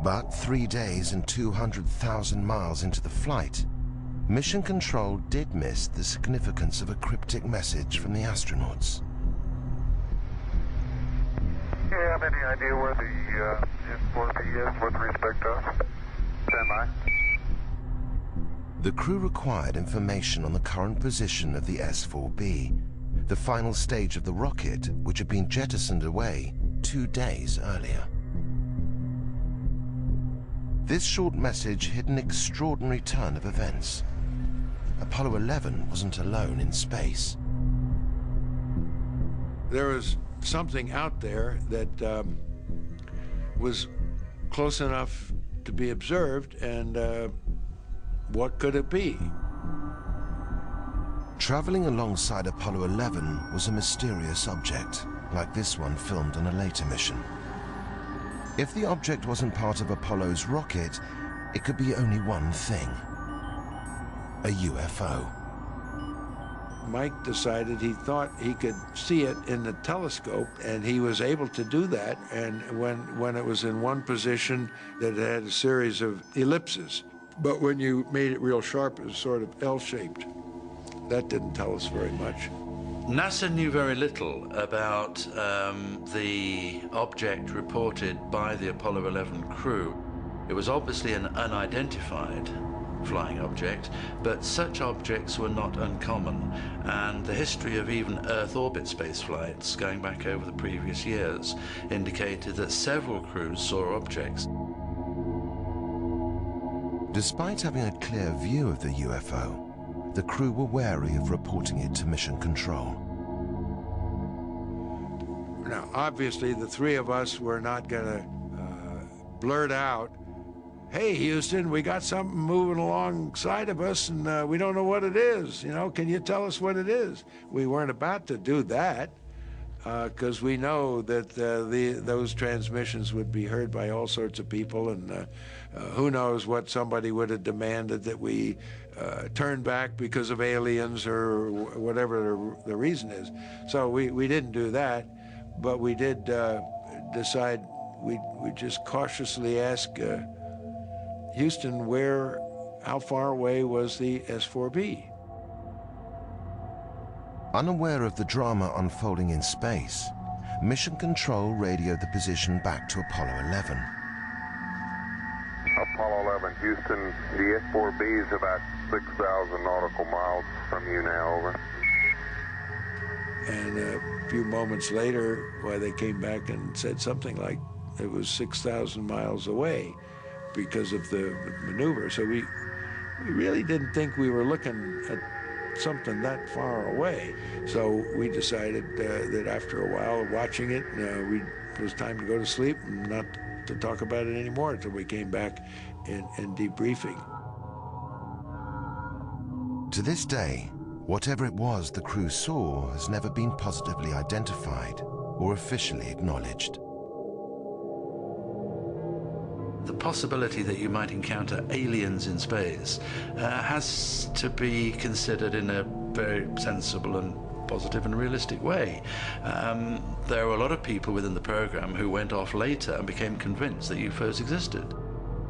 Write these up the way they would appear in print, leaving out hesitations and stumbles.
But 3 days and 200,000 miles into the flight, Mission Control did miss the significance of a cryptic message from the astronauts. Do you have any idea where the S4B is with respect to us? Stand by. The crew required information on the current position of the S4B, the final stage of the rocket which had been jettisoned away 2 days earlier. This short message hit an extraordinary turn of events. Apollo 11 wasn't alone in space. There was something out there that was close enough to be observed, and what could it be? Traveling alongside Apollo 11 was a mysterious object, like this one filmed on a later mission. If the object wasn't part of Apollo's rocket, it could be only one thing: a UFO. Mike decided he thought he could see it in the telescope, and he was able to do that. And when it was in one position, that it had a series of ellipses. But when you made it real sharp, it was sort of L-shaped. That didn't tell us very much. NASA knew very little about the object reported by the Apollo 11 crew. It was obviously an unidentified flying object, but such objects were not uncommon, and the history of even Earth orbit space flights going back over the previous years indicated that several crews saw objects. Despite having a clear view of the UFO, the crew were wary of reporting it to Mission Control. Now, obviously, the three of us were not going to blurt out, "Hey, Houston, we got something moving alongside of us, and we don't know what it is. You know, can you tell us what it is?" We weren't about to do that, because we know that those transmissions would be heard by all sorts of people, and who knows what somebody would have demanded that we turn back because of aliens or whatever the reason is. So we didn't do that, but we did decide we just cautiously ask Houston, how far away was the S4B? Unaware of the drama unfolding in space, Mission Control radioed the position back to Apollo 11. Apollo 11, Houston, the S4B is about 6,000 nautical miles from you now, over. And a few moments later, they came back and said something like it was 6,000 miles away because of the maneuver. So we really didn't think we were looking at something that far away. So we decided that after a while of watching it, it was time to go to sleep and not to talk about it anymore until we came back in debriefing. To this day, whatever it was the crew saw has never been positively identified or officially acknowledged. The possibility that you might encounter aliens in space has to be considered in a very sensible and positive and realistic way. There were a lot of people within the program who went off later and became convinced that UFOs existed.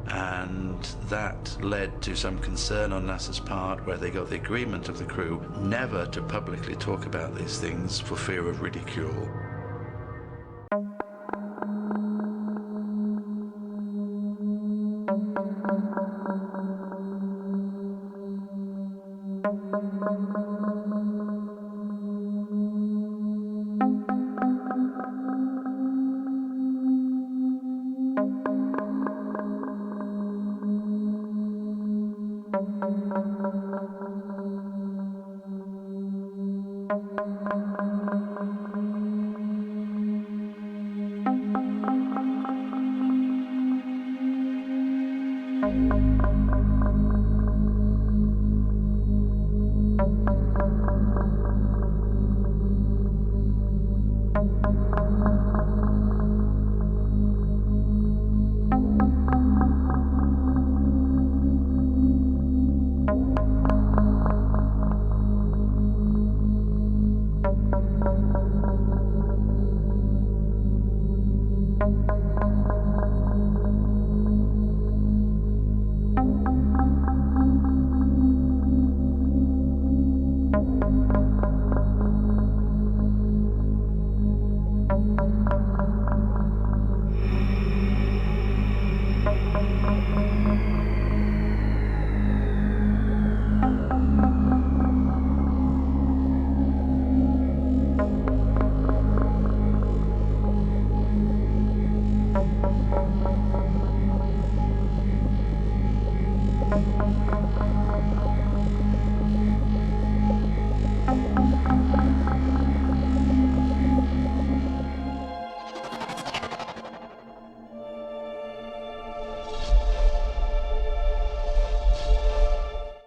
And that led to some concern on NASA's part, where they got the agreement of the crew never to publicly talk about these things for fear of ridicule.